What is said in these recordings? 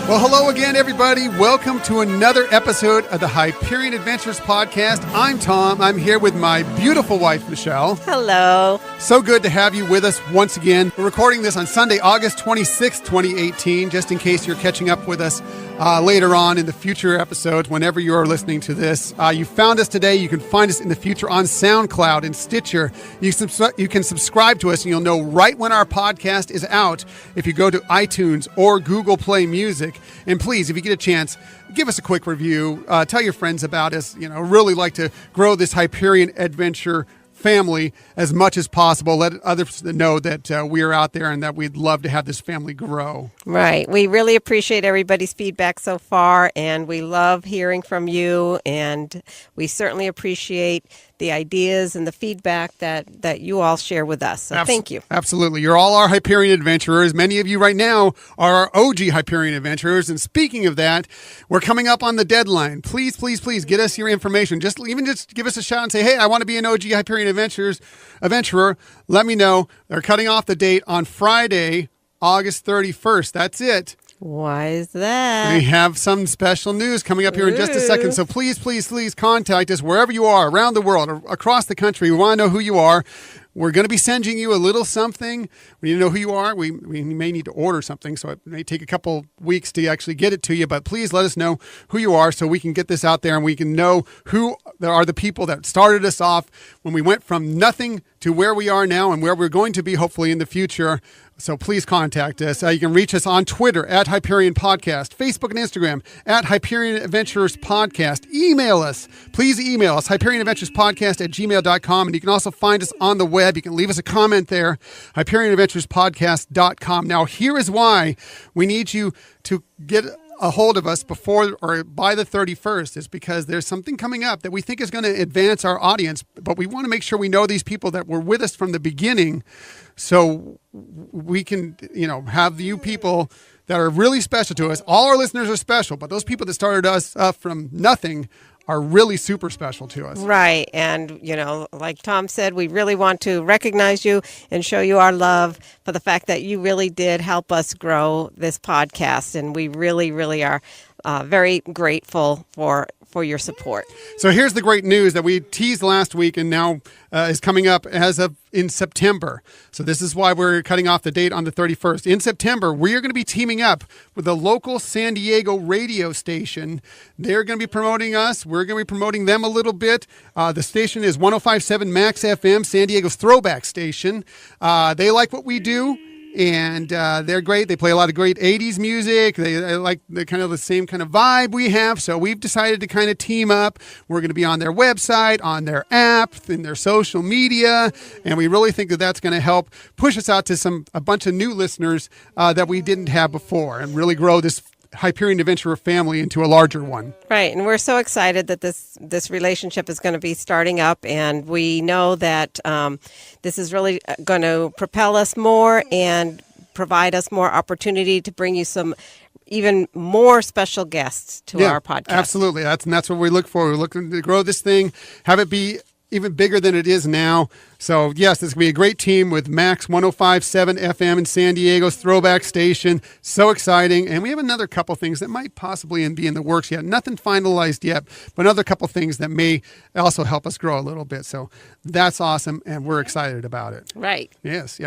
Well, hello again, everybody. Welcome to another episode of the Hyperion Adventures podcast. I'm Tom. I'm here with my beautiful wife, Michelle. Hello. So good to have you with us once again. We're recording this on Sunday, August 26th, 2018, just in case you're catching up with us later on in the future episodes, whenever you are listening to this. You found us today. You can find us in the future on SoundCloud and Stitcher. You can subscribe to us, and you'll know right when our podcast is out if you go to iTunes or Google Play Music. And please, if you get a chance, give us a quick review. Tell your friends about us. You know, really like to grow this Hyperion Adventure family as much as possible. Let others know that we are out there and that we'd love to have this family grow. Right. We really appreciate everybody's feedback so far, and we love hearing from you, and we certainly appreciate the ideas and the feedback that you all share with us. So thank you. Absolutely. You're all our Hyperion adventurers. Many of you right now are our OG Hyperion adventurers. And speaking of that, we're coming up on the deadline. Please, please, please get us your information. Just give us a shout and say, hey, I want to be an OG Hyperion adventurer. Let me know. They're cutting off the date on Friday, August 31st. That's it. Why is that? We have some special news coming up here in just a second. So please, please, please contact us wherever you are around the world or across the country. We want to know who you are. We're going to be sending you a little something. We need to know who you are. We may need to order something, so it may take a couple weeks to actually get it to you. But please let us know who you are so we can get this out there and we can know who are the people that started us off when we went from nothing to where we are now and where we're going to be hopefully in the future. So please contact us. You can reach us on Twitter at Hyperion Podcast, Facebook and Instagram at Hyperion Adventures Podcast. Email us. Please email us, HyperionAdventuresPodcast@gmail.com. And you can also find us on the web. You can leave us a comment there, HyperionAdventuresPodcast.com. Now, here is why we need you to get a hold of us before or by the 31st is because there's something coming up that we think is going to advance our audience, but we want to make sure we know these people that were with us from the beginning so we can, have you people that are really special to us. All our listeners are special, but those people that started us from nothing are really super special to us. Right. And, like Tom said, we really want to recognize you and show you our love for the fact that you really did help us grow this podcast. And we really, really are very grateful for your support. So here's the great news that we teased last week and now is coming up as of in September. So this is why we're cutting off the date on the 31st. In September, we are going to be teaming up with a local San Diego radio station. They're going to be promoting us. We're going to be promoting them a little bit. The station is 105.7 Max FM, San Diego's throwback station. They like what we do. And they're great. They play a lot of great 80s music. They like the kind of the same kind of vibe we have. So we've decided to kind of team up. We're going to be on their website, on their app, in their social media. And we really think that that's going to help push us out to a bunch of new listeners that we didn't have before and really grow this Hyperion Adventurer family into a larger one. Right, and we're so excited that this relationship is going to be starting up, and we know that this is really going to propel us more and provide us more opportunity to bring you some even more special guests to our podcast. Absolutely, that's what we look for. We're looking to grow this thing, have it be even bigger than it is now. So, yes, this is going to be a great team with Max 105.7 FM in San Diego's throwback station. So exciting. And we have another couple things that might possibly be in the works yet. Nothing finalized yet, but another couple things that may also help us grow a little bit. So that's awesome, and we're excited about it. Right. Yes.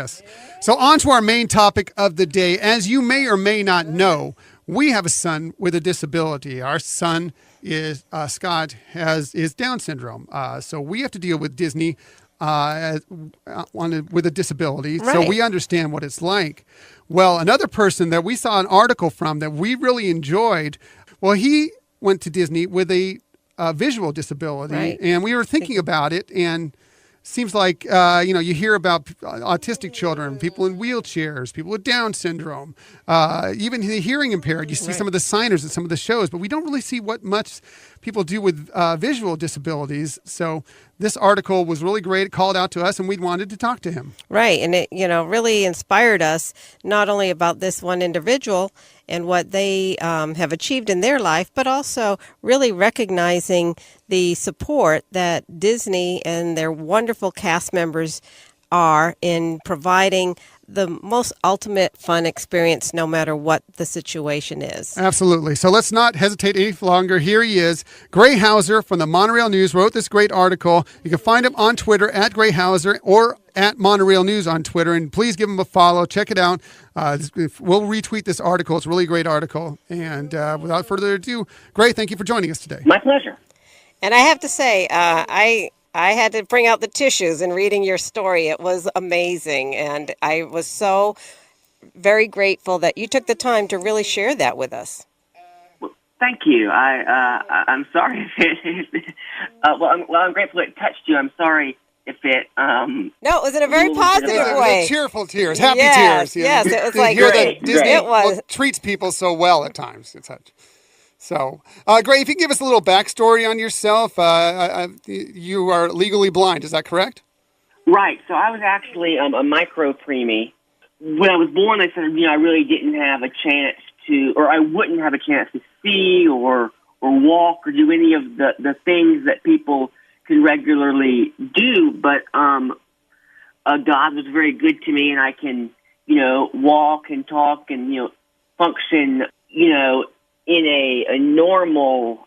So on to our main topic of the day. As you may or may not know, we have a son with a disability. Our son is Scott is Down syndrome. So we have to deal with Disney with a disability. Right. So we understand what it's like. Well, another person that we saw an article from that we really enjoyed, well, he went to Disney with a visual disability. Right. And we were thinking about it and seems like, you hear about autistic children, people in wheelchairs, people with Down syndrome, even the hearing impaired. You see some of the signers at some of the shows, but we don't really see what much people do with visual disabilities. So this article was really great. It called out to us, and we wanted to talk to him. Right. And it, really inspired us not only about this one individual and what they have achieved in their life, but also really recognizing the support that Disney and their wonderful cast members are in providing the most ultimate fun experience no matter what the situation is. Absolutely. So let's not hesitate any longer. Here he is. Gray Hauser from the Monorail News wrote this great article. You can find him on Twitter at Gray Hauser or at Monorail News on Twitter. And please give him a follow. Check it out. We'll retweet this article. It's a really great article. And without further ado, Gray, thank you for joining us today. My pleasure. And I have to say, I had to bring out the tissues in reading your story. It was amazing. And I was so very grateful that you took the time to really share that with us. Well, thank you. I'm sorry if it, I'm grateful it touched you. I'm sorry if it, No, it was in a very positive way. Cheerful tears, happy tears. tears. Yes, it was like hear great. that Disney It was. treats people so well at times. It's such. So, Gray, if you can give us a little backstory on yourself, you are legally blind, is that correct? Right. So I was actually a micro-preemie. When I was born, they said, I really didn't have a chance to, or I wouldn't have a chance to see or walk or do any of the things that people can regularly do. But God was very good to me, and I can, walk and talk and, function, in a normal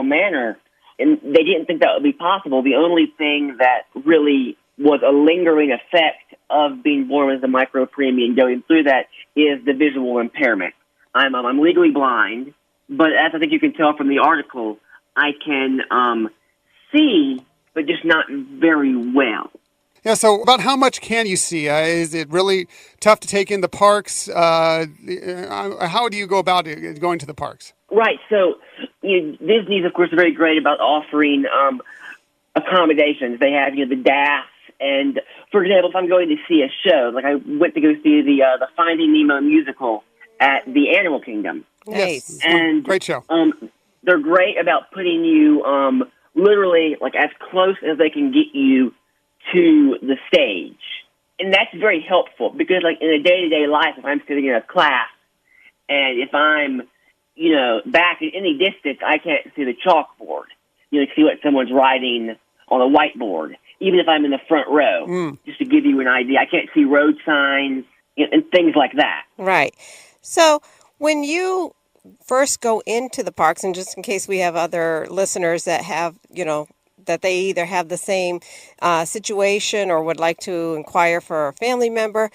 manner, and they didn't think that would be possible. The only thing that really was a lingering effect of being born as a micro-preemie and going through that is the visual impairment. I'm legally blind, but as I think you can tell from the article, I can see, but just not very well. Yeah, so about how much can you see? Is it really tough to take in the parks? How do you go about going to the parks? Right, so Disney's, of course, very great about offering accommodations. They have, the DAS, and, for example, if I'm going to see a show, like I went to go see the Finding Nemo musical at the Animal Kingdom. Nice. And great show. They're great about putting you literally like as close as they can get you to the stage. And that's very helpful because, like, in a day-to-day life, if I'm sitting in a class and if I'm, back at any distance, I can't see the chalkboard, see what someone's writing on a whiteboard, even if I'm in the front row, just to give you an idea. I can't see road signs and things like that. Right. So when you first go into the parks, and just in case we have other listeners that have, that they either have the same situation or would like to inquire for a family member,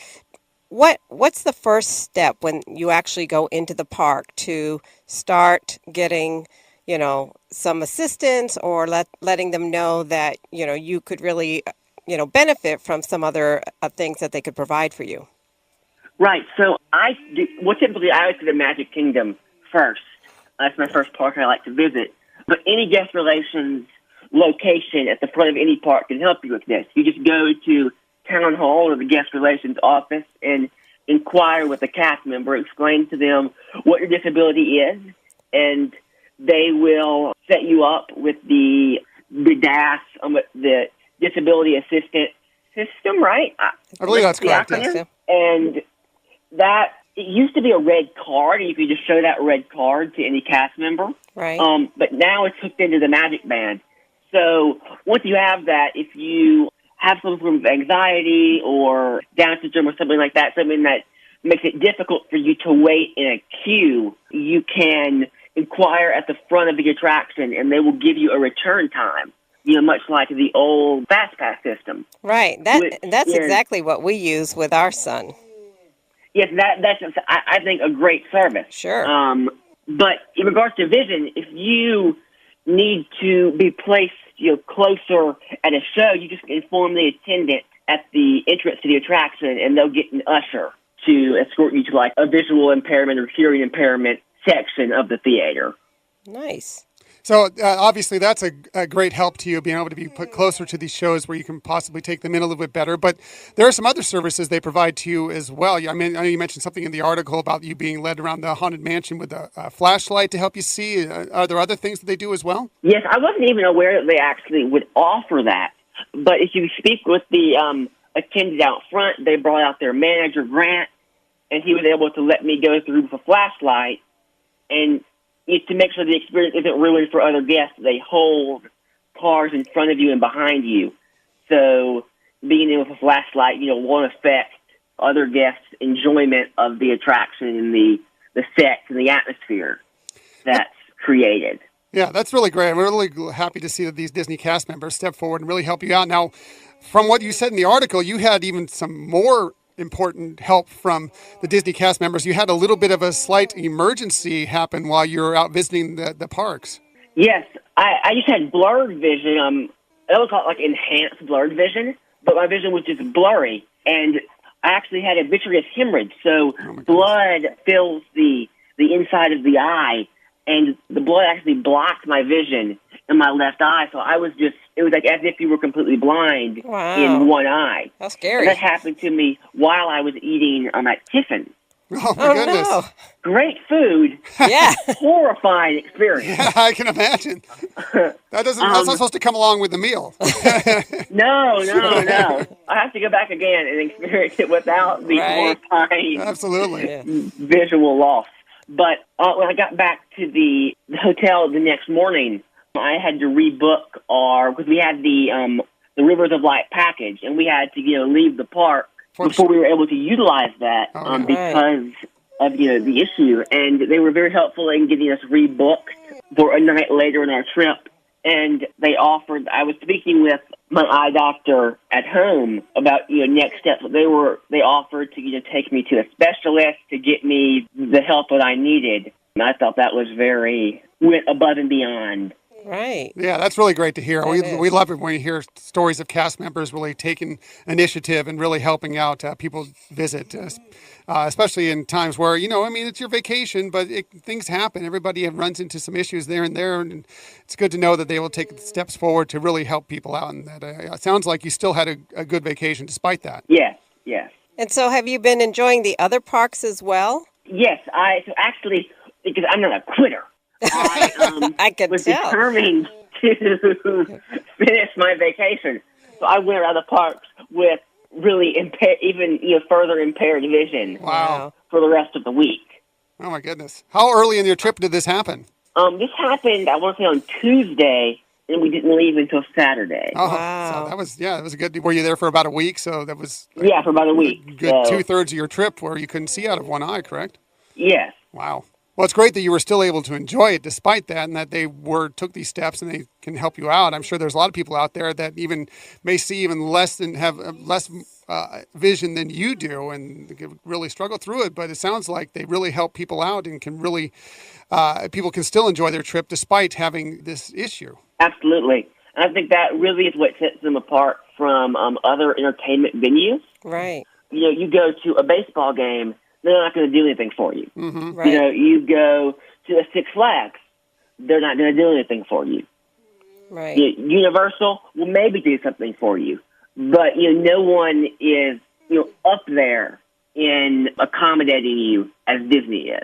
what's the first step when you actually go into the park to start getting, some assistance or letting them know that, you could really, benefit from some other things that they could provide for you? Right. So typically I always go to Magic Kingdom first. That's my first park I like to visit. But any guest relations location at the front of any park can help you with this. You just go to town hall or the guest relations office and inquire with a cast member, explain to them what your disability is, and they will set you up with the DAS, the Disability Assistant System, right? I believe that's correct. Yes. And that, it used to be a red card, and you could just show that red card to any cast member. Right. But now it's hooked into the Magic Band. So once you have that, if you have some form of anxiety or Down syndrome or something like that, something that makes it difficult for you to wait in a queue, you can inquire at the front of the attraction, and they will give you a return time, much like the old Fast Pass system. Right. That's exactly what we use with our son. Yes, that's I think a great service. Sure. But in regards to vision, if you need to be placed, closer at a show, you just inform the attendant at the entrance to the attraction, and they'll get an usher to escort you to like a visual impairment or hearing impairment section of the theater. Nice. So obviously that's a great help to you, being able to be put closer to these shows where you can possibly take them in a little bit better. But there are some other services they provide to you as well. I mean, I know you mentioned something in the article about you being led around the Haunted Mansion with a flashlight to help you see. Are there other things that they do as well? Yes, I wasn't even aware that they actually would offer that. But if you speak with the attendant out front, they brought out their manager, Grant, and he was able to let me go through with a flashlight. And to make sure the experience isn't ruined for other guests, they hold cars in front of you and behind you. So being in with a flashlight, won't affect other guests' enjoyment of the attraction and the sets and the atmosphere that's created. Yeah, that's really great. I'm really happy to see that these Disney cast members step forward and really help you out. Now, from what you said in the article, you had even some more important help from the Disney cast members. You had a little bit of a slight emergency happen while you were out visiting the parks. Yes, I just had blurred vision. I would call it like enhanced blurred vision, but my vision was just blurry. And I actually had a vitreous hemorrhage, so blood fills the inside of the eye, and the blood actually blocked my vision in my left eye. So it was like as if you were completely blind in one eye. How scary. And that happened to me while I was eating at Tiffin. Oh, my goodness. No. Great food. Yeah. Horrifying experience. Yeah, I can imagine. That's not supposed to come along with the meal. No. I have to go back again and experience it without the horrifying Absolutely. visual loss. But when I got back to the hotel the next morning, I had to rebook because we had the Rivers of Light package, and we had to leave the park before we were able to utilize that because of the issue. And they were very helpful in getting us rebooked for a night later in our trip. And they offered. I was speaking with my eye doctor at home about next steps. They offered to take me to a specialist to get me the help that I needed. And I thought that was went above and beyond. Right. Yeah, that's really great to hear. We love it when you hear stories of cast members really taking initiative and really helping out people visit, especially in times where, it's your vacation, but things happen. Everybody runs into some issues there and there, and it's good to know that they will take steps forward to really help people out. And that it sounds like you still had a good vacation despite that. Yes. And so have you been enjoying the other parks as well? Yes, actually, because I'm not a quitter, I could was tell. determined to finish my vacation. So I went around the parks with really further impaired vision. Wow. For the rest of the week. Oh, my goodness. How early in your trip did this happen? This happened, I want to say, on Tuesday, and we didn't leave until Saturday. Oh, Wow. So that was a good. Were you there for about a week? So that was for about a week. Good 2/3 of your trip where you couldn't see out of one eye, correct? Yes. Wow. Well, it's great that you were still able to enjoy it despite that, and that they took these steps and they can help you out. I'm sure there's a lot of people out there that even may see even less and have less vision than you do, and really struggle through it. But it sounds like they really help people out and can really people can still enjoy their trip despite having this issue. Absolutely. And I think that really is what sets them apart from other entertainment venues. Right. You go to a baseball game, they're not going to do anything for you. Mm-hmm. Right. You go to a Six Flags, they're not going to do anything for you. Right. Universal will maybe do something for you, but no one is up there in accommodating you as Disney is.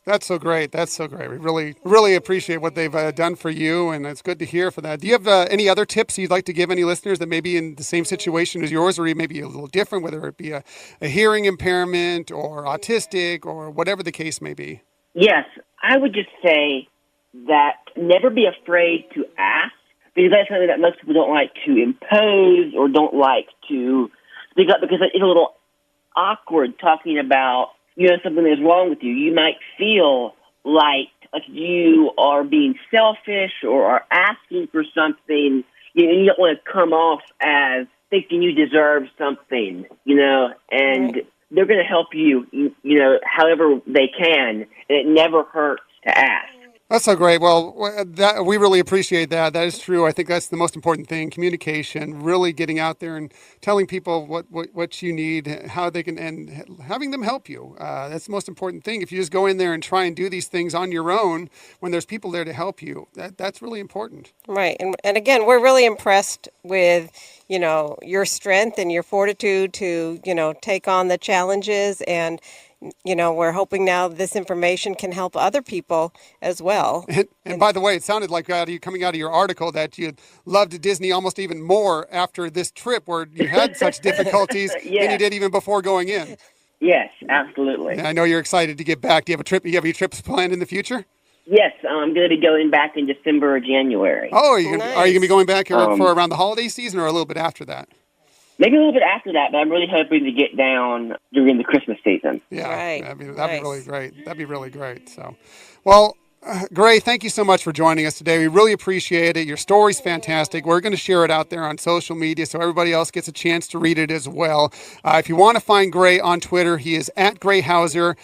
That's so great. That's so great. We really appreciate what they've done for you, and it's good to hear for that. Do you have any other tips you'd like to give any listeners that may be in the same situation as yours, or maybe a little different, whether it be a hearing impairment or autistic or whatever the case may be? Yes, I would just say that never be afraid to ask, because that's something that most people don't like to impose or don't like to speak up, because it's a little awkward talking about something that's wrong with you. You might feel like you are being selfish or are asking for something. You don't want to come off as thinking you deserve something, and they're going to help you, however they can, and it never hurts to ask. That's so great. Well, we really appreciate that. That is true. I think that's the most important thing, communication, really getting out there and telling people what you need, how they can, and having them help you. That's the most important thing. If you just go in there and try and do these things on your own when there's people there to help you, that's really important. Right. And again, we're really impressed with, your strength and your fortitude to, take on the challenges. And we're hoping now this information can help other people as well. And by the way, it sounded like coming out of your article that you loved Disney almost even more after this trip where you had such difficulties than you did even before going in. Yes, absolutely. And I know you're excited to get back. Do you have your trips planned in the future? Yes, I'm going to be going back in December or January. Oh, are you going to be going back for around the holiday season or a little bit after that? Maybe a little bit after that, but I'm really hoping to get down during the Christmas season. Yeah, right. That'd be really great. That'd be really great. So, well, Gray, thank you so much for joining us today. We really appreciate it. Your story's fantastic. We're going to share it out there on social media so everybody else gets a chance to read it as well. If you want to find Gray on Twitter, he is at Gray Hauser.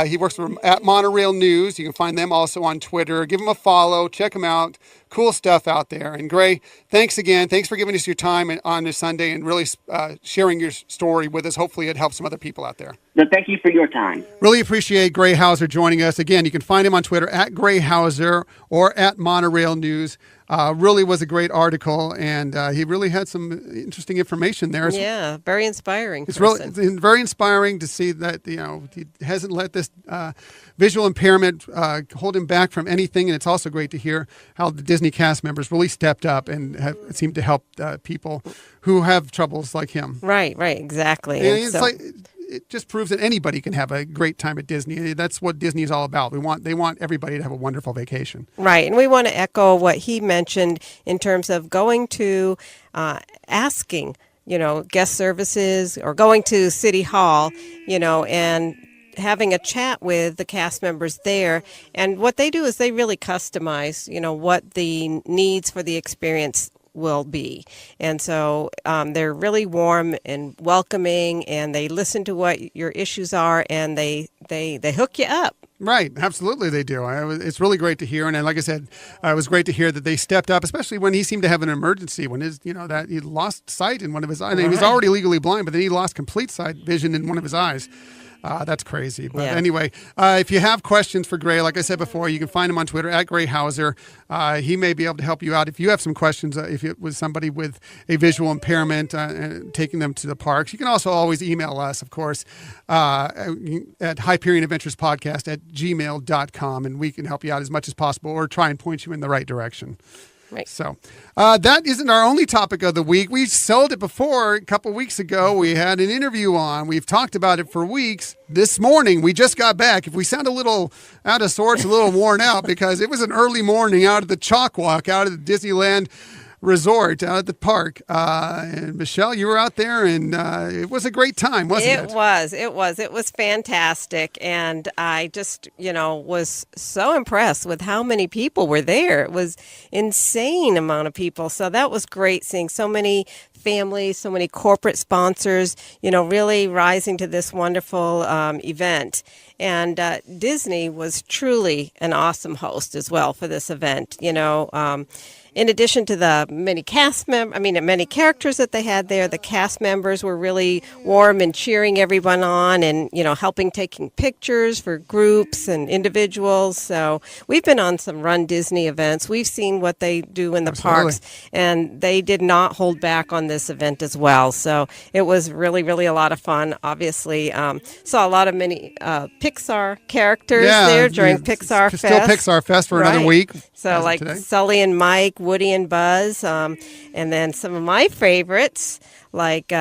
He works at Monorail News. You can find them also on Twitter. Give him a follow. Check him out. Cool stuff out there. And Gray, thanks again. Thanks for giving us your time on this Sunday and really sharing your story with us. Hopefully it helps some other people out there. No, thank you for your time. Really appreciate Gray Hauser joining us. Again, you can find him on Twitter at Gray Hauser or at Monorail News. Really was a great article, and he really had some interesting information there. Yeah, very inspiring. It's very inspiring to see that he hasn't let this visual impairment hold him back from anything, and it's also great to hear how the Disney cast members really stepped up and seemed to help people who have troubles like him. Right, exactly. And it just proves that anybody can have a great time at Disney. That's what Disney is all about. They want everybody to have a wonderful vacation. Right, and we want to echo what he mentioned in terms of going to asking, guest services or going to City Hall, and having a chat with the cast members there. And what they do is they really customize, what the needs for the experience will be. And so they're really warm and welcoming, and they listen to what your issues are, and they hook you up. Right, absolutely they do. It's really great to hear, and like I said, it was great to hear that they stepped up, especially when he seemed to have an emergency, when that he lost sight in one of his eyes. He was already legally blind, but then he lost complete sight vision in one of his eyes. That's crazy. But anyway, if you have questions for Gray, like I said before, you can find him on Twitter at Gray Hauser. He may be able to help you out. If you have some questions, if it was somebody with a visual impairment, taking them to the parks, you can also always email us, of course, at HyperionAdventuresPodcast@gmail.com, and we can help you out as much as possible or try and point you in the right direction. Right. So that isn't our only topic of the week. We sold it before. A couple weeks ago, we had an interview on. We've talked about it for weeks. This morning, we just got back. If we sound a little out of sorts, a little worn out, because it was an early morning out of the CHOC Walk, out of the Disneyland Resort, out at the park. And Michelle, you were out there, and it was a great time, wasn't it? It was fantastic. And I just, was so impressed with how many people were there. It was insane amount of people. So that was great seeing so many families, so many corporate sponsors, really rising to this wonderful event. And Disney was truly an awesome host as well for this event. In addition to the many many characters that they had there, the cast members were really warm and cheering everyone on, and helping taking pictures for groups and individuals. So we've been on some Run Disney events. We've seen what they do in the parks, and they did not hold back on this event as well. So it was really, really a lot of fun. Obviously, saw a lot of many Pixar characters there during Pixar Fest. Still Pixar Fest for another week. So like Sully and Mike, Woody and Buzz, and then some of my favorites like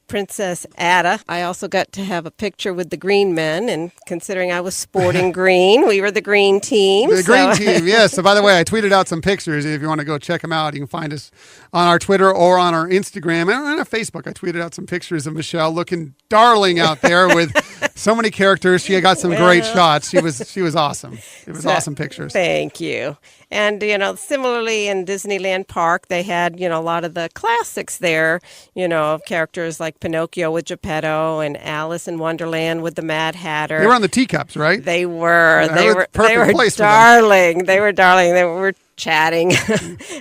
Princess Ada. I also got to have a picture with the Green Men, and considering I was sporting green, we were the green team. The green team, yes. So by the way, I tweeted out some pictures. If you want to go check them out, you can find us on our Twitter or on our Instagram and on our Facebook. I tweeted out some pictures of Michelle looking darling out there with so many characters. She got some great shots. She was awesome. It was awesome pictures. Thank you. And, similarly in Disneyland Park, they had, a lot of the classics there, of characters like like Pinocchio with Geppetto and Alice in Wonderland with the Mad Hatter. They were on the teacups, right? They were. That They was were. perfect They were place for them. darling. They were darling. They were chatting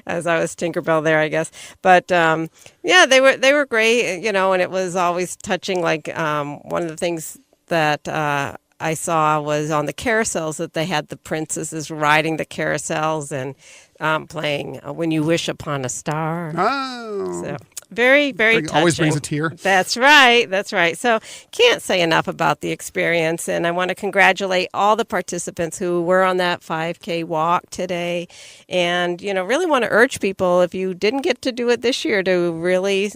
as I was Tinkerbell there, I guess. But yeah, they were great. And it was always touching. Like one of the things that I saw was on the carousels that they had the princesses riding the carousels and playing "When You Wish Upon a Star." Oh. So very, very touching. Always brings a tear. That's right. That's right. So can't say enough about the experience. And I want to congratulate all the participants who were on that 5K walk today. And, really want to urge people, if you didn't get to do it this year, to really,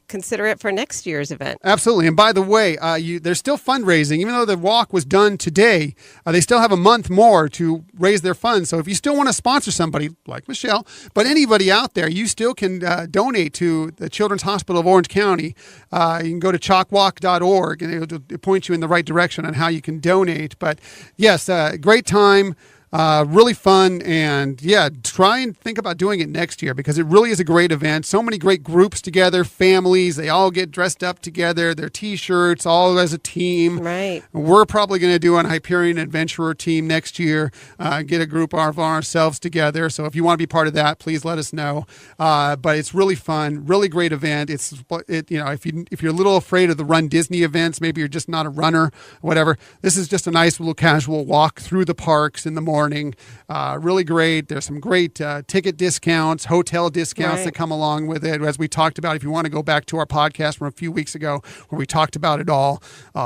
consider it for next year's event. Absolutely. And by the way, there's still fundraising. Even though the walk was done today, they still have a month more to raise their funds. So if you still want to sponsor somebody like Michelle, but anybody out there, you still can donate to the Children's Hospital of Orange County. You can go to CHOCWalk.org and it'll point you in the right direction on how you can donate. But yes, great time. Really fun, and yeah, try and think about doing it next year because it really is a great event. So many great groups together, families, they all get dressed up together, their T-shirts, all as a team. Right. We're probably going to do an Hyperion Adventurer team next year, get a group of ourselves together. So if you want to be part of that, please let us know. But it's really fun, really great event. If you're a little afraid of the Run Disney events, maybe you're just not a runner, whatever, this is just a nice little casual walk through the parks in the morning. Really great. There's some great ticket discounts, hotel discounts that come along with it. As we talked about, if you want to go back to our podcast from a few weeks ago where we talked about it all,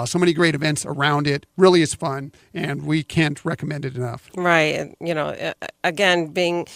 so many great events around it. Really is fun, and we can't recommend it enough. Right. And, again, being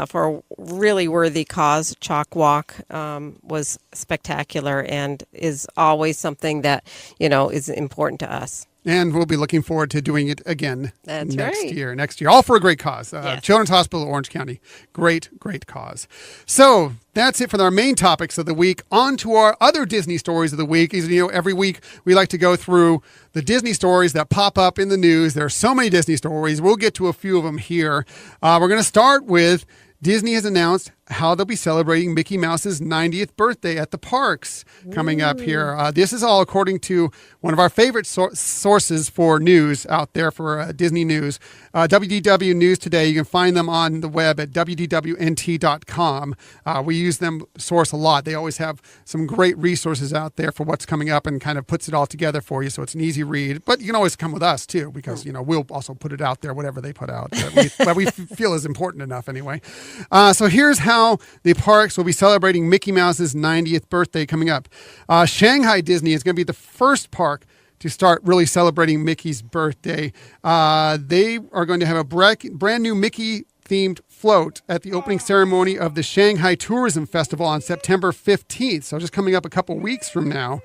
for a really worthy cause, CHOC Walk was spectacular and is always something that, is important to us. And we'll be looking forward to doing it again next right. year. All for a great cause. Yes. Children's Hospital of Orange County. Great, great cause. So that's it for our main topics of the week. On to our other Disney stories of the week. As you know, every week we like to go through the Disney stories that pop up in the news. There are so many Disney stories. We'll get to a few of them here. We're going to start with Disney has announced how they'll be celebrating Mickey Mouse's 90th birthday at the parks coming up here. This is all according to one of our favorite sources for news out there for Disney News. WDW News Today. You can find them on the web at wdwnt.com. We use them source a lot. They always have some great resources out there for what's coming up and kind of puts it all together for you, so it's an easy read. But you can always come with us too because we'll also put it out there, whatever they put out. But we feel is important enough anyway. So here's how the parks will be celebrating Mickey Mouse's 90th birthday coming up. Shanghai Disney is going to be the first park to start really celebrating Mickey's birthday. They are going to have a brand new Mickey themed float at the opening ceremony of the Shanghai Tourism Festival on September 15th. So just coming up a couple weeks from now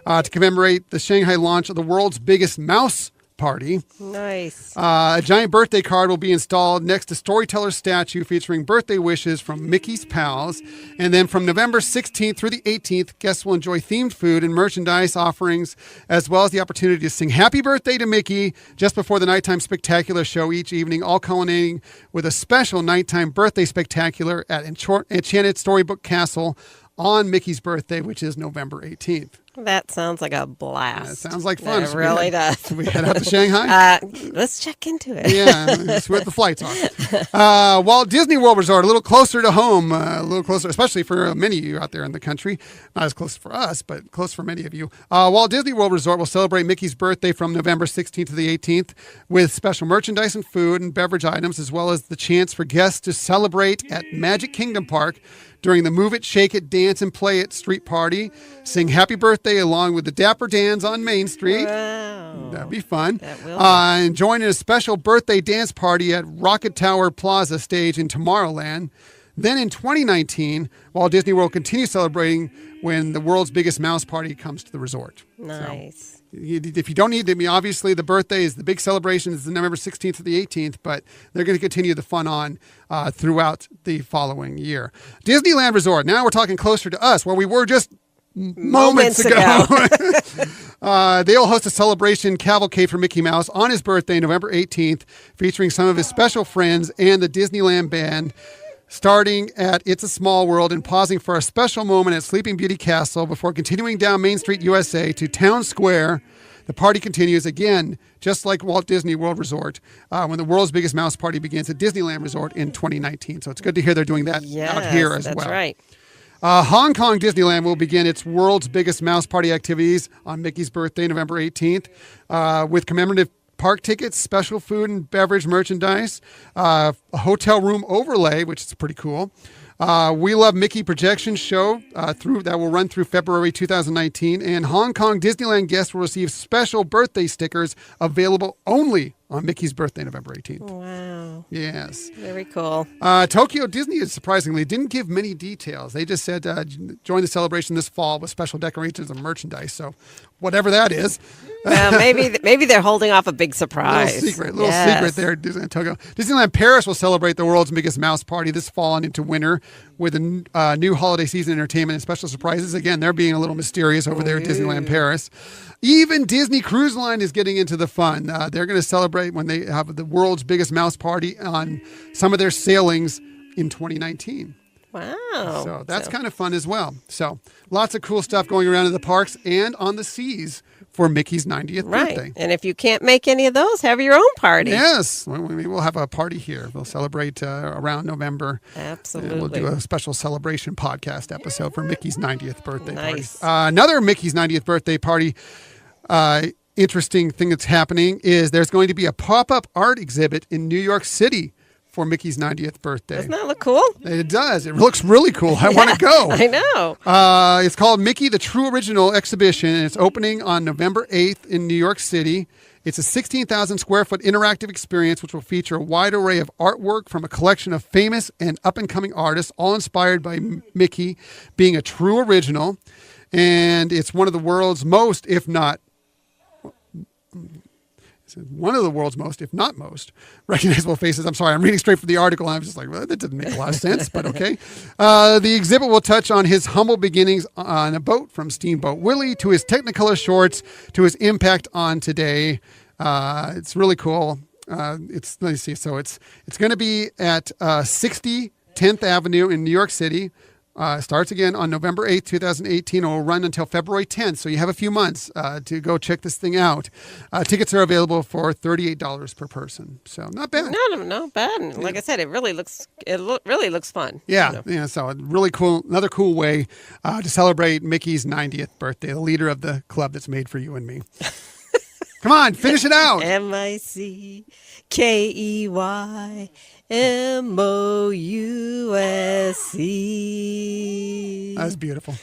to commemorate the Shanghai launch of the world's biggest mouse party. Nice. A giant birthday card will be installed next to Storyteller's statue featuring birthday wishes from Mickey's pals. And then from November 16th through the 18th, guests will enjoy themed food and merchandise offerings, as well as the opportunity to sing happy birthday to Mickey just before the nighttime spectacular show each evening, all culminating with a special nighttime birthday spectacular at Enchanted Storybook Castle on Mickey's birthday, which is November 18th. That sounds like a blast. That sounds like fun. It really does. Should we head out to Shanghai? Let's check into it. Yeah, see what the flights are. Walt Disney World Resort, a little closer to home, especially for many of you out there in the country. Not as close for us, but close for many of you. Walt Disney World Resort will celebrate Mickey's birthday from November 16th to the 18th with special merchandise and food and beverage items, as well as the chance for guests to celebrate at Magic Kingdom Park during the Move It, Shake It, Dance, and Play It street party. Sing happy birthday along with the Dapper Dans on Main Street. Wow. That'd be fun. That will and join in a special birthday dance party at Rocket Tower Plaza stage in Tomorrowland. Then in 2019, Walt Disney World continues celebrating when the world's biggest mouse party comes to the resort. Nice. So, if you don't need to, obviously the birthday is the big celebration is the November 16th to the 18th, but they're going to continue the fun on throughout the following year. Disneyland Resort. Now we're talking closer to us, where we were just moments ago. They'll host a celebration cavalcade for Mickey Mouse on his birthday, November 18th, featuring some of his special friends and the Disneyland Band. starting at It's a Small World and pausing for a special moment at Sleeping Beauty Castle before continuing down Main Street, USA to Town Square. The party continues again, just like Walt Disney World Resort, when the world's biggest mouse party begins at Disneyland Resort in 2019. So it's good to hear they're doing that out here as well. That's right. Hong Kong Disneyland will begin its world's biggest mouse party activities on Mickey's birthday, November 18th, with commemorative park tickets, special food and beverage merchandise, a hotel room overlay, which is pretty cool. We Love Mickey projection show that will run through February 2019, and Hong Kong Disneyland guests will receive special birthday stickers available only on Mickey's birthday, November 18th. Wow. Yes. Very cool. Tokyo Disney, surprisingly, didn't give many details. They just said join the celebration this fall with special decorations and merchandise. So whatever that is. Well, maybe they're holding off a big surprise. Little secret there, Disneyland Tokyo. Disneyland Paris will celebrate the world's biggest mouse party this fall and into winter with a new holiday season entertainment and special surprises. Again, they're being a little mysterious over there at Disneyland Paris. Even Disney Cruise Line is getting into the fun. They're going to celebrate when they have the world's biggest mouse party on some of their sailings in 2019. Wow. So that's kind of fun as well. So lots of cool stuff going around in the parks and on the seas for Mickey's 90th birthday. And if you can't make any of those, have your own party. Yes. We'll have a party here. We'll celebrate around November. Absolutely. We'll do a special celebration podcast episode for Mickey's 90th birthday Nice. party. Another Mickey's 90th birthday party interesting thing that's happening is there's going to be a pop-up art exhibit in New York City for Mickey's 90th birthday. Doesn't that look cool? It does. It looks really cool. I want to go. I know. It's called Mickey the True Original Exhibition, and it's opening on November 8th in New York City. It's a 16,000 square foot interactive experience which will feature a wide array of artwork from a collection of famous and up-and-coming artists, all inspired by Mickey being a true original. And it's one of the world's most, if not recognizable faces. I'm sorry, I'm reading straight from the article, and I'm just like, well, that didn't make a lot of sense, but okay. The exhibit will touch on his humble beginnings on a boat, from Steamboat Willie to his Technicolor shorts to his impact on today. It's really cool. Let me see. So it's going to be at 60 10th Avenue in New York City. Starts again on November 8th, 2018, and will run until February 10th. So you have a few months to go check this thing out. Tickets are available for $38 per person. So not bad. No, bad. Like I said, it really looks fun. Yeah, yeah. So really cool. Another cool way to celebrate Mickey's 90th birthday. The leader of the club that's made for you and me. Come on, finish it out. MICKEYMOUSE. That's beautiful.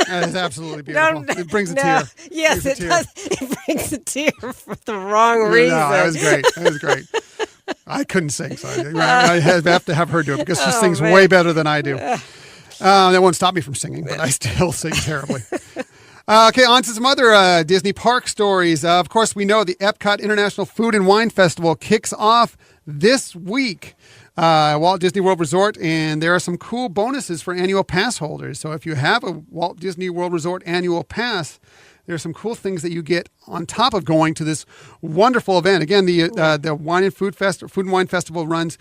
That is absolutely beautiful. It brings a tear. Yes, it does. It brings a tear for the wrong reason. No, that was great. That was great. I couldn't sing, so I have to have her do it because she sings way better than I do. That won't stop me from singing, but I still sing terribly. Okay, on to some other Disney park stories. Of course, we know the Epcot International Food and Wine Festival kicks off this week. Walt Disney World Resort, and there are some cool bonuses for annual pass holders. So if you have a Walt Disney World Resort annual pass, there are some cool things that you get on top of going to this wonderful event. Again, the Food and Wine Festival runs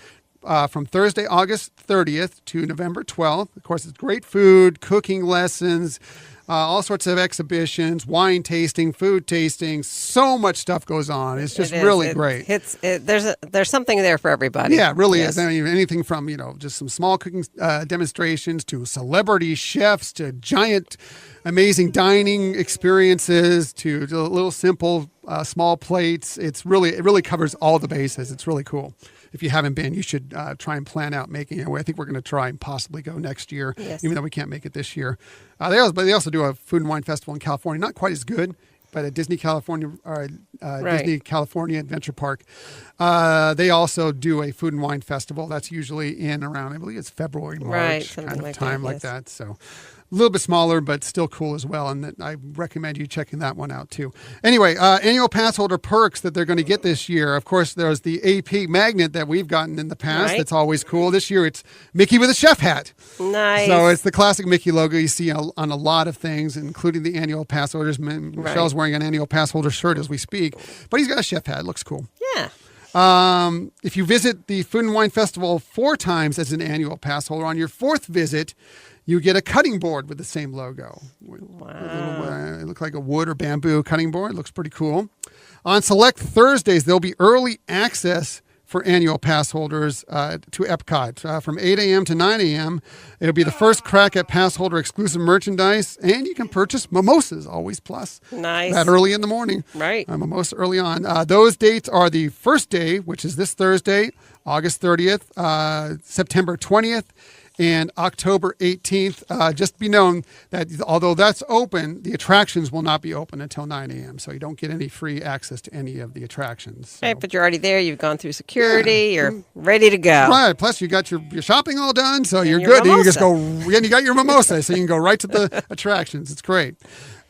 from Thursday, August 30th to November 12th. Of course, it's great food, cooking lessons, all sorts of exhibitions, wine tasting, food tasting. So much stuff goes on. It's just really great. There's something there for everybody. Yeah, it really is. I mean, anything from just some small cooking demonstrations to celebrity chefs to giant, amazing dining experiences to little simple small plates. It really covers all the bases. It's really cool. If you haven't been, you should try and plan out making it. I think we're going to try and possibly go next year, even though we can't make it this year. They also do a food and wine festival in California, not quite as good, but at Disney California Disney California Adventure Park, they also do a food and wine festival. That's usually in around, I believe it's February, March kind of time like that. So a little bit smaller, but still cool as well. And I recommend you checking that one out too. Anyway, annual pass holder perks that they're going to get this year. Of course, there's the AP magnet that we've gotten in the past. That's always cool. This year, it's Mickey with a chef hat. Nice. So it's the classic Mickey logo you see on a lot of things, including the annual pass holders. Michelle's wearing an annual pass holder shirt as we speak, but he's got a chef hat. It looks cool. Yeah. If you visit the Food and Wine Festival 4 times as an annual pass holder, on your 4th visit, you get a cutting board with the same logo. Wow. It looks like a wood or bamboo cutting board. It looks pretty cool. On select Thursdays, there'll be early access for annual pass holders to Epcot from 8 a.m. to 9 a.m. It'll be the first crack at pass holder exclusive merchandise, and you can purchase mimosas, always plus. Nice. That early in the morning. Right. Mimosa early on. Those dates are the first day, which is this Thursday, August 30th, September 20th, and October 18th. Just be known that although that's open, the attractions will not be open until 9 a.m. So you don't get any free access to any of the attractions. So. Right, but you're already there. You've gone through security. You're ready to go. Right. Plus, you got your shopping all done, so you're your good. And you can just go, mimosa. and you got your mimosa, so you can go right to the attractions. It's great.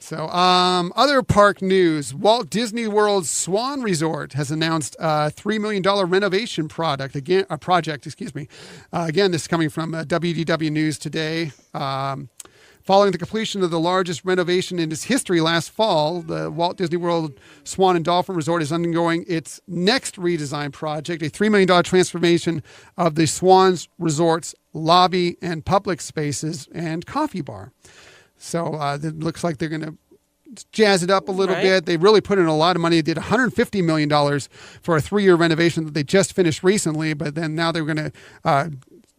So, other park news: Walt Disney World's Swan Resort has announced a $3 million renovation project. Again, this is coming from WDW News today. Following the completion of the largest renovation in its history last fall, the Walt Disney World Swan and Dolphin Resort is undergoing its next redesign project, a $3 million transformation of the Swans Resort's lobby and public spaces and coffee bar. So it looks like they're going to jazz it up a little bit. They really put in a lot of money. They did $150 million for a 3-year renovation that they just finished recently, but then now they're going to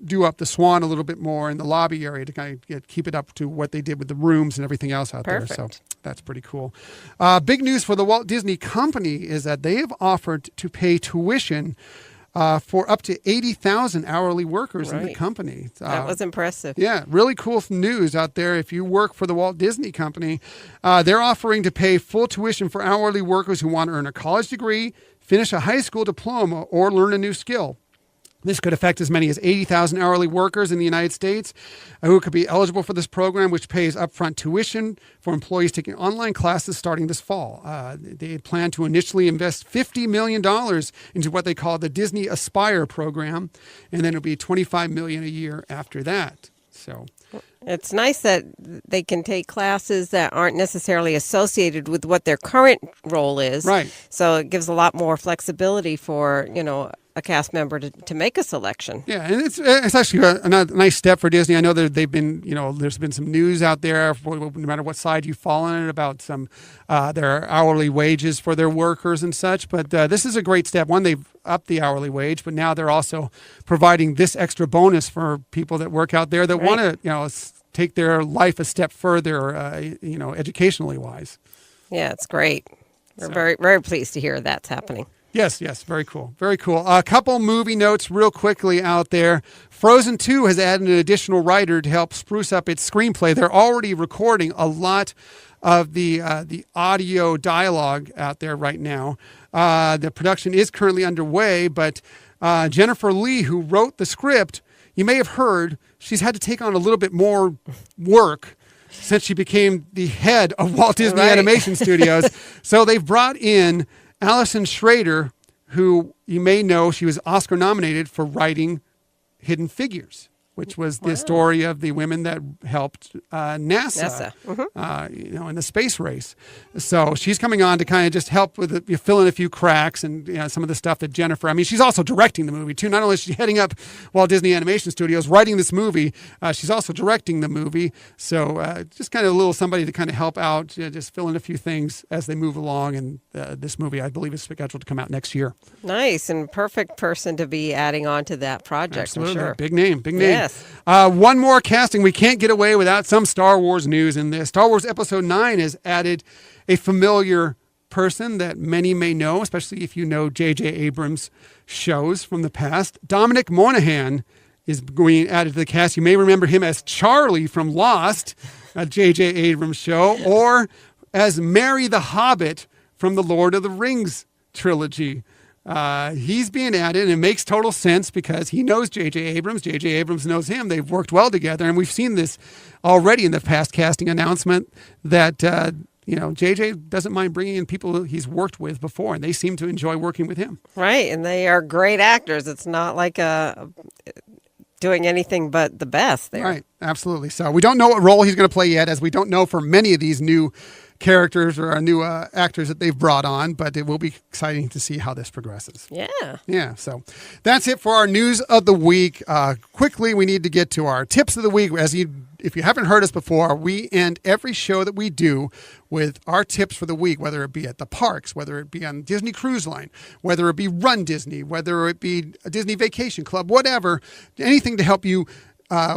do up the Swan a little bit more in the lobby area to kind of keep it up to what they did with the rooms and everything else out there. So that's pretty cool. Big news for the Walt Disney Company is that they have offered to pay tuition for up to 80,000 hourly workers in the company. That was impressive. Yeah, really cool news out there. If you work for the Walt Disney Company, they're offering to pay full tuition for hourly workers who want to earn a college degree, finish a high school diploma, or learn a new skill. This could affect as many as 80,000 hourly workers in the United States who could be eligible for this program, which pays upfront tuition for employees taking online classes starting this fall. They plan to initially invest $50 million into what they call the Disney Aspire program, and then it'll be $25 million a year after that. So it's nice that they can take classes that aren't necessarily associated with what their current role is. Right. So it gives a lot more flexibility for, a cast member to make a selection. Yeah, and it's actually a nice step for Disney. I know that they've been, there's been some news out there, no matter what side you fall on it, about some their hourly wages for their workers and such. But this is a great step. One, they've upped the hourly wage, but now they're also providing this extra bonus for people that work out there that want to, take their life a step further, educationally wise. Yeah, it's great. We're very, very pleased to hear that's happening. Yes, very cool. Very cool. A couple movie notes real quickly out there. Frozen 2 has added an additional writer to help spruce up its screenplay. They're already recording a lot of the audio dialogue out there right now. The production is currently underway, but Jennifer Lee, who wrote the script, you may have heard, she's had to take on a little bit more work since she became the head of Walt Disney Animation Studios. So they've brought in Allison Schrader, who you may know, she was Oscar nominated for writing Hidden Figures, which was the story of the women that helped NASA. In the space race. So she's coming on to kind of just help with fill in a few cracks and some of the stuff that Jennifer. I mean, she's also directing the movie too. Not only is she heading up Walt Disney Animation Studios, writing this movie, she's also directing the movie. So just kind of a little somebody to kind of help out, just fill in a few things as they move along. And this movie, I believe, is scheduled to come out next year. Nice and perfect person to be adding on to that project. Absolutely, I'm sure. Big name. Yes. One more casting. We can't get away without some Star Wars news in this. Star Wars Episode 9 has added a familiar person that many may know, especially if you know J.J. Abrams' shows from the past. Dominic Monaghan is being added to the cast. You may remember him as Charlie from Lost, a J.J. Abrams show, or as Merry the Hobbit from the Lord of the Rings trilogy. He's being added, and it makes total sense because he knows J.J. Abrams. J.J. Abrams knows him. They've worked well together, and we've seen this already in the past casting announcement that, J.J. doesn't mind bringing in people he's worked with before, and they seem to enjoy working with him. Right, and they are great actors. It's not like doing anything but the best there. Right, absolutely. So we don't know what role he's going to play yet, as we don't know for many of these new characters or our new actors that they've brought on, but it will be exciting to see how this progresses. Yeah. So that's it for our news of the week. Quickly, we need to get to our tips of the week. If you haven't heard us before, we end every show that we do with our tips for the week, whether it be at the parks, whether it be on Disney Cruise Line, whether it be Run Disney, whether it be a Disney Vacation Club, whatever, anything to help you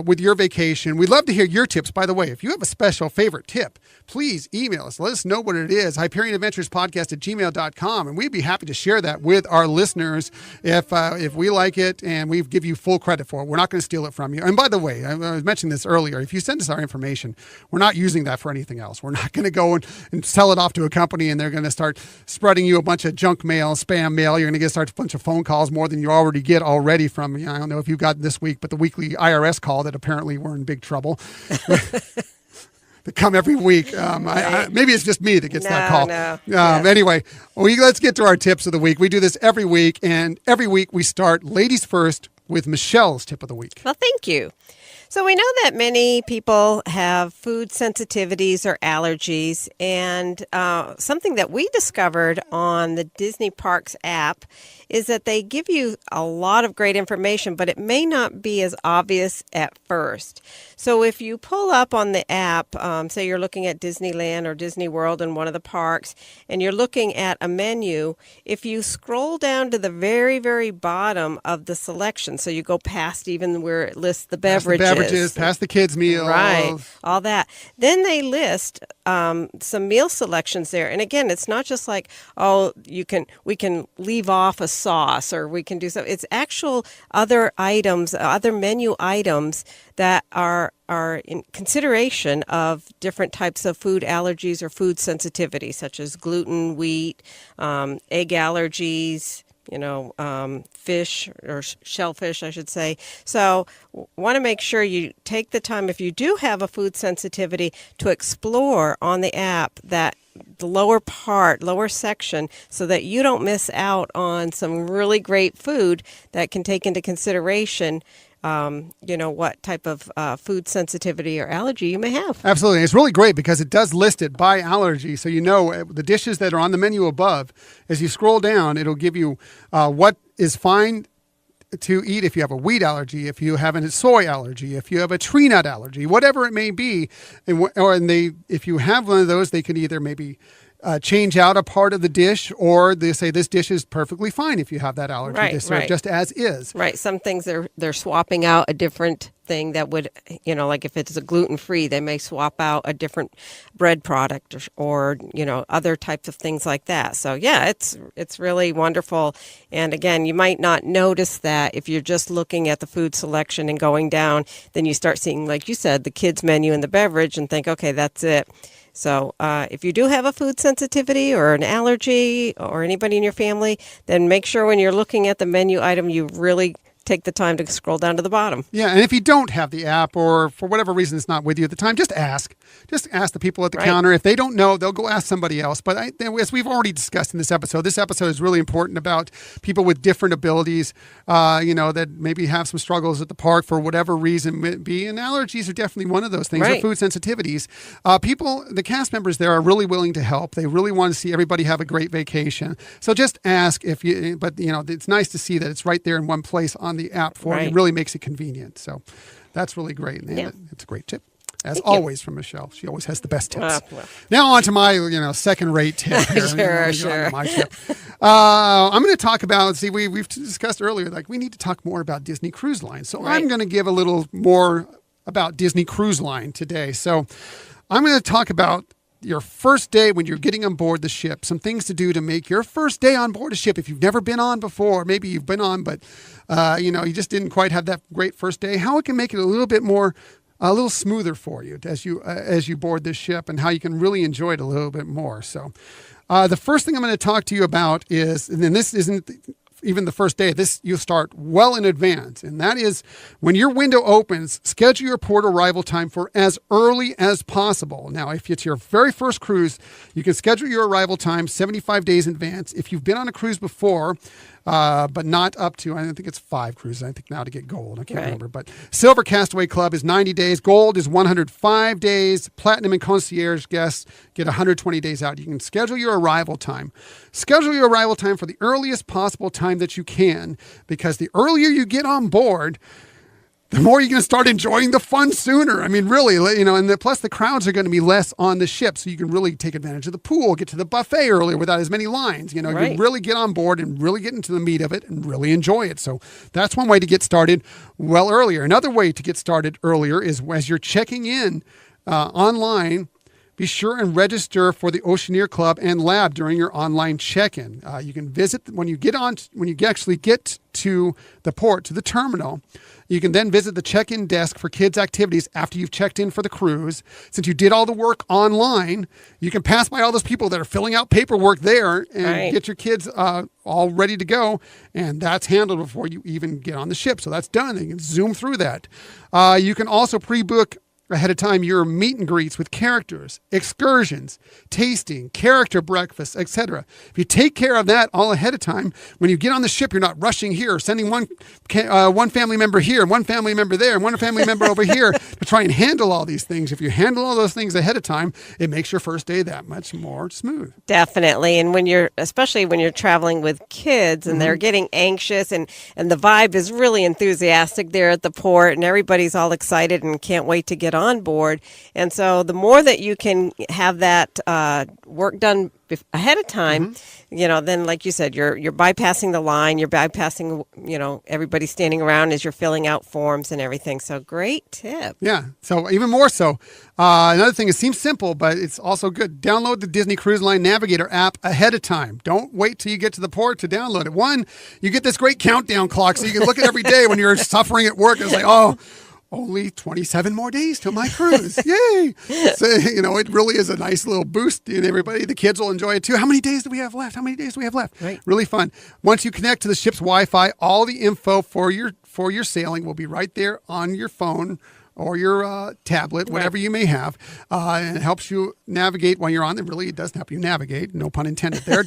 with your vacation. We'd love to hear your tips. By the way, if you have a special favorite tip, please email us. Let us know what it is. HyperionAdventurespodcast@gmail.com. And we'd be happy to share that with our listeners if we like it and we give you full credit for it. We're not going to steal it from you. And by the way, I was mentioning this earlier. If you send us our information, we're not using that for anything else. We're not going to go and sell it off to a company and they're going to start spreading you a bunch of junk mail, spam mail. You're going to start a bunch of phone calls, more than you already get already from, I don't know if you got this week, but the weekly IRS call that apparently we're in big trouble. That come every week. Maybe it's just me that gets that call. Anyway, let's get to our tips of the week. We do this every week, and every week we start ladies first with Michelle's tip of the week. Well, thank you. So we know that many people have food sensitivities or allergies, and something that we discovered on the Disney Parks app is that they give you a lot of great information, but it may not be as obvious at first. So if you pull up on the app, say you're looking at Disneyland or Disney World in one of the parks, and you're looking at a menu, if you scroll down to the very, very bottom of the selection, so you go past even where it lists the beverages, past the kids' meals. Right, all that. Then they list some meal selections there. And again, it's not just like, we can leave off a sauce or we can do something. It's actual other items, other menu items that are in consideration of different types of food allergies or food sensitivity, such as gluten, wheat, egg allergies, fish or shellfish, I should say. So want to make sure you take the time, if you do have a food sensitivity, to explore on the app that the lower section, so that you don't miss out on some really great food that can take into consideration what type of food sensitivity or allergy you may have. Absolutely. It's really great because it does list it by allergy. So the dishes that are on the menu above, as you scroll down, it'll give you what is fine to eat if you have a wheat allergy, if you have a soy allergy, if you have a tree nut allergy, whatever it may be. If you have one of those, they can either maybe change out a part of the dish, or they say this dish is perfectly fine if you have that allergy. They serve just as is. Right. Some things they're swapping out a different thing that would, like if it's a gluten-free, they may swap out a different bread product or other types of things like that. So yeah, it's really wonderful. And again, you might not notice that if you're just looking at the food selection and going down, then you start seeing, like you said, the kids menu and the beverage and think, okay, that's it. So if you do have a food sensitivity or an allergy or anybody in your family, then make sure when you're looking at the menu item, you really take the time to scroll down to the bottom. Yeah, and if you don't have the app or for whatever reason it's not with you at the time, just ask. Just ask the people at the counter. If they don't know, they'll go ask somebody else. But as we've already discussed in this episode is really important about people with different abilities, that maybe have some struggles at the park for whatever reason it be. And allergies are definitely one of those things, or food sensitivities. The cast members there are really willing to help. They really want to see everybody have a great vacation. So just ask it's nice to see that it's right there in one place on the app for you. It really makes it convenient. So that's really great. And it's a great tip. As always from Michelle. She always has the best tips. Now on to my, second-rate tip here. Sure. My tip. I'm going to talk about, we've discussed earlier, we need to talk more about Disney Cruise Line. So I'm going to give a little more about Disney Cruise Line today. So I'm going to talk about your first day when you're getting on board the ship, some things to do to make your first day on board a ship, if you've never been on before, maybe you've been on, but, you just didn't quite have that great first day, how it can make it a little smoother for you as you board this ship, and how you can really enjoy it a little bit more. So the first thing I'm going to talk to you about is, and this isn't even the first day. This you start well in advance, and that is when your window opens, schedule your port arrival time for as early as possible. Now, if it's your very first cruise, you can schedule your arrival time 75 days in advance. If you've been on a cruise before, but not up to, I think it's 5 cruises, I think now to get gold. I can't remember. But Silver Castaway Club is 90 days. Gold is 105 days. Platinum and Concierge guests get 120 days out. You can schedule your arrival time. Schedule your arrival time for the earliest possible time that you can, because the earlier you get on board, the more you're going to start enjoying the fun sooner. I mean, really, and plus the crowds are going to be less on the ship, so you can really take advantage of the pool, get to the buffet earlier without as many lines. You can really get on board and really get into the meat of it and really enjoy it. So that's one way to get started well earlier. Another way to get started earlier is as you're checking in online, be sure and register for the Oceaneer Club and Lab during your online check-in. You can visit when you actually get to the port, to the terminal. You can then visit the check-in desk for kids' activities after you've checked in for the cruise. Since you did all the work online, you can pass by all those people that are filling out paperwork there and get your kids all ready to go. And that's handled before you even get on the ship. So that's done. You can zoom through that. You can also pre-book ahead of time your meet and greets with characters, excursions, tasting, character breakfasts, etc. If you take care of that all ahead of time, when you get on the ship, you're not rushing here, sending one family member here, and one family member there, and one family member over here to try and handle all these things. If you handle all those things ahead of time, it makes your first day that much more smooth. Definitely. And especially when you're traveling with kids and they're getting anxious and the vibe is really enthusiastic there at the port and everybody's all excited and can't wait to get on board. And so the more that you can have that work done ahead of time, then like you said, you're bypassing the line, you're bypassing, everybody standing around as you're filling out forms and everything. So great tip. Yeah. So even more so, another thing, it seems simple, but it's also good. Download the Disney Cruise Line Navigator app ahead of time. Don't wait till you get to the port to download it. One, you get this great countdown clock so you can look at every day when you're suffering at work. It's like, only 27 more days till my cruise. Yay. So, it really is a nice little boost in everybody. The kids will enjoy it too. How many days do we have left? Right. Really fun. Once you connect to the ship's Wi-Fi, all the info for your sailing will be right there on your phone or your tablet, whatever you may have. And it helps you navigate while you're on. It does help you navigate. No pun intended there.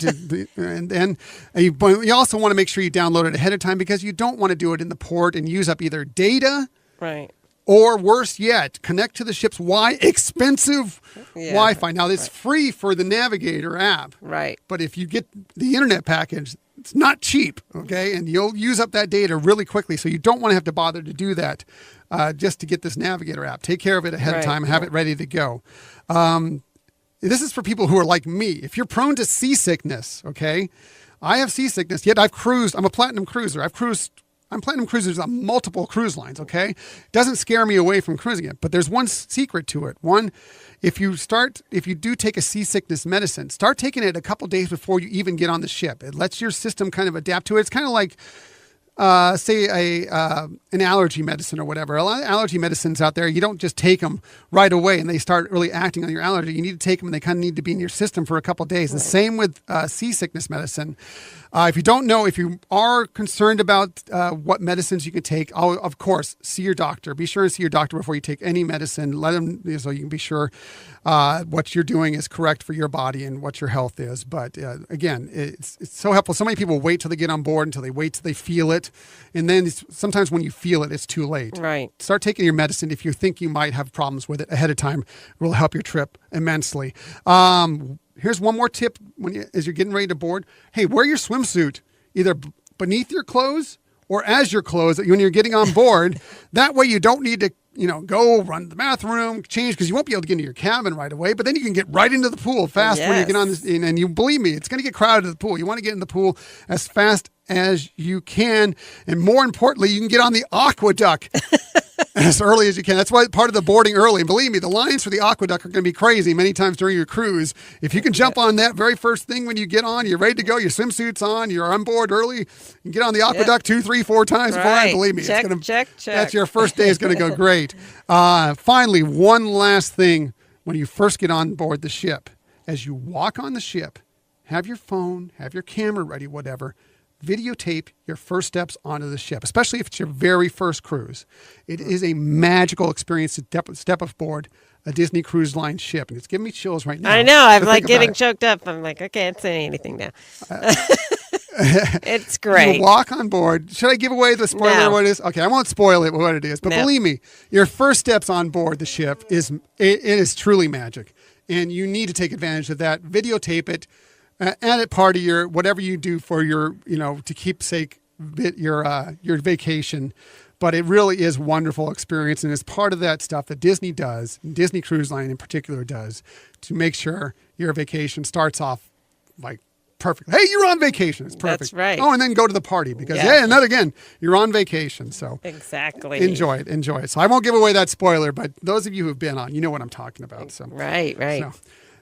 And you also want to make sure you download it ahead of time, because you don't want to do it in the port and use up either data, or worse yet, connect to the ship's expensive Wi-Fi. Now, it's free for the Navigator app. Right. But if you get the internet package, it's not cheap, okay? And you'll use up that data really quickly. So you don't want to have to bother to do that just to get this Navigator app. Take care of it ahead of time and have it ready to go. This is for people who are like me. If you're prone to seasickness, okay? I have seasickness, yet I've cruised. I'm a platinum cruiser. I'm platinum cruisers on multiple cruise lines, okay? It doesn't scare me away from cruising it, but there's one secret to it. One, if you do take a seasickness medicine, start taking it a couple days before you even get on the ship. It lets your system kind of adapt to it. It's kind of like, say an allergy medicine or whatever. A lot of allergy medicines out there, you don't just take them right away and they start really acting on your allergy. You need to take them and they kind of need to be in your system for a couple of days. The same with seasickness medicine. If you don't know, if you are concerned about what medicines you can take, of course, see your doctor. Be sure and see your doctor before you take any medicine. Let them, so you can be sure what you're doing is correct for your body and what your health is. But again, it's so helpful. So many people wait till they get on board, until they wait till they feel it. And then sometimes when you feel it, it's too late. Right. Start taking your medicine if you think you might have problems with it ahead of time. It will help your trip immensely. Here's one more tip as you're getting ready to board. Hey, wear your swimsuit either beneath your clothes or as your clothes when you're getting on board. That way you don't need to, go run to the bathroom, change, because you won't be able to get into your cabin right away. But then you can get right into the pool fast when you get on this. And you believe me, it's going to get crowded in the pool. You want to get in the pool as fast as you can. And more importantly, you can get on the aqueduct as early as you can. That's why part of the boarding early. And believe me, the lines for the aqueduct are going to be crazy many times during your cruise. If you can jump on that very first thing when you get on, you're ready to go, your swimsuit's on, you're on board early, you get on the aqueduct 2, 3, 4 times beforehand. Believe me, check. That's your first day is going to go great. Finally, one last thing when you first get on board the ship. As you walk on the ship, have your phone, have your camera ready, whatever. videotape your first steps onto the ship, especially if it's your very first cruise. It is a magical experience to step aboard a Disney Cruise Line ship, and it's giving me chills right now. I know. I'm like getting choked up. I'm like, I can't say anything now. It's great. You walk on board. Should I give away the spoiler? No. What it is? Okay, I won't spoil it. What it is, but believe me, your first steps on board the ship it is truly magic, and you need to take advantage of that. Videotape it, add it part of your whatever you do for your to keepsake your vacation. But it really is a wonderful experience, and it's part of that stuff that Disney does, and Disney Cruise Line in particular does, to make sure your vacation starts off like perfect. Hey, you're on vacation. It's perfect. That's right. Oh, and then go to the party because, and then again, you're on vacation. So exactly. Enjoy it. So I won't give away that spoiler, but those of you who've been on, you know what I'm talking about. So Right. So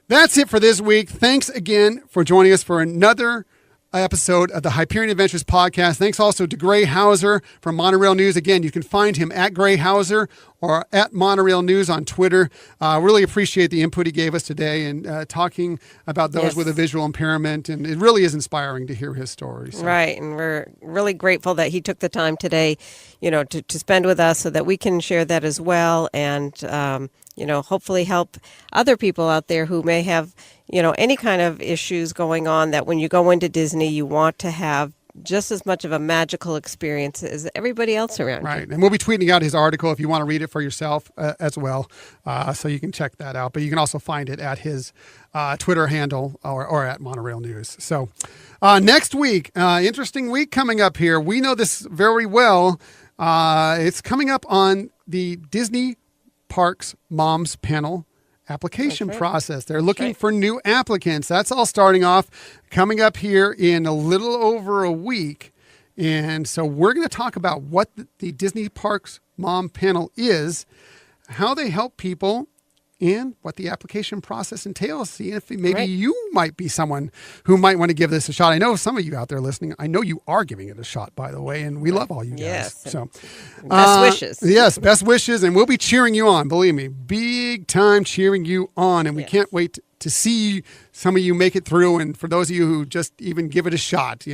that's it for this week. Thanks again for joining us for another episode of the Hyperion Adventures podcast. Thanks also to Gray Hauser from Monorail News. Again, you can find him at Gray Hauser or at Monorail News on Twitter. Really appreciate the input he gave us today and talking about those with a visual impairment. And it really is inspiring to hear his story. So. Right. And we're really grateful that he took the time today, to spend with us so that we can share that as well. And, hopefully help other people out there who may have, any kind of issues going on, that when you go into Disney, you want to have just as much of a magical experience as everybody else around you. Right. And we'll be tweeting out his article if you want to read it for yourself as well. So you can check that out. But you can also find it at his Twitter handle or at Monorail News. So next week, interesting week coming up here. We know this very well. It's coming up on the Disney Parks Moms Panel application process. They're looking for new applicants. That's all starting off, coming up here in a little over a week. And so we're going to talk about what the Disney Parks Mom Panel is, how they help people, and what the application process entails. See if maybe you might be someone who might want to give this a shot. I know some of you out there listening, I know you are giving it a shot, by the way, and we love all you guys. Yes. So best wishes. Yes, best wishes, and we'll be cheering you on, believe me. Big time cheering you on, and we can't wait to see some of you make it through, and for those of you who just even give it a shot,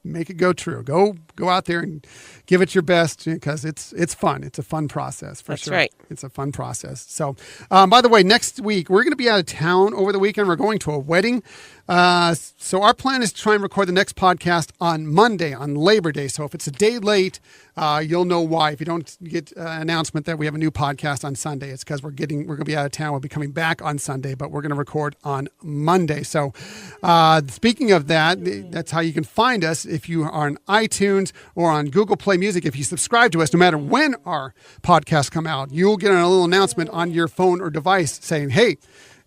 make it go true. Go out there and give it your best because it's fun. It's a fun process for sure. That's right. It's a fun process. So, by the way, next week we're going to be out of town over the weekend. We're going to a wedding. So our plan is to try and record the next podcast on Monday, on Labor Day. So if it's a day late, you'll know why. If you don't get an announcement that we have a new podcast on Sunday, it's because we're going to be out of town. We'll be coming back on Sunday, but we're going to record on Monday. So speaking of that, that's how you can find us if you are on iTunes or on Google Play Music. If you subscribe to us, no matter when our podcasts come out, you'll get a little announcement on your phone or device saying, hey,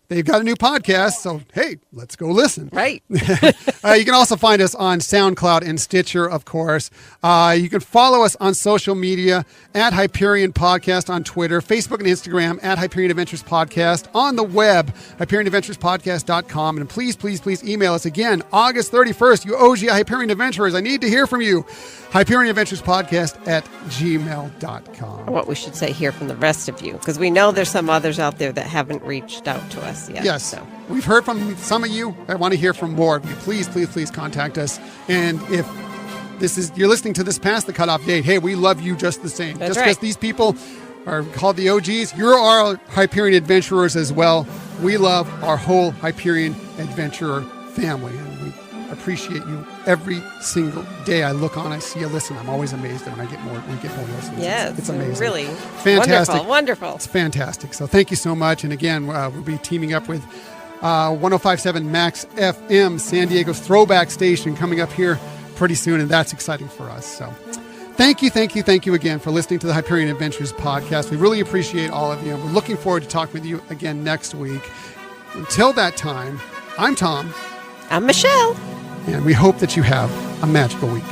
they've got a new podcast, so hey, let's go listen. Right. You can also find us on SoundCloud and Stitcher, of course. You can follow us on social media at Hyperion Podcast on Twitter, Facebook and Instagram at Hyperion Adventures Podcast, on the web, HyperionAdventuresPodcast.com. And please, please, please email us again, August 31st, you OG Hyperion Adventurers. I need to hear from you. HyperionAdventuresPodcast@gmail.com. What we should say here from the rest of you, because we know there's some others out there that haven't reached out to us yet. Yes. So. We've heard from some of you. I want to hear from more of you. Please, please, please contact us. And if you're listening to this past the cutoff date, hey, we love you just the same. That's just because these people are called the OGs, you're our Hyperion Adventurers as well. We love our whole Hyperion Adventurer family. And we appreciate you every single day. I look on, I see you listen. I'm always amazed when I get more listens. Yes, it's amazing. Really fantastic. Wonderful. It's fantastic. So thank you so much. And again, we'll be teaming up with 105.7 Max FM, San Diego's throwback station, coming up here pretty soon, and that's exciting for us. So thank you again for listening to the Hyperion Adventures podcast. We really appreciate all of you, and we're looking forward to talking with you again next week. Until that time, I'm Tom. I'm Michelle. And we hope that you have a magical week.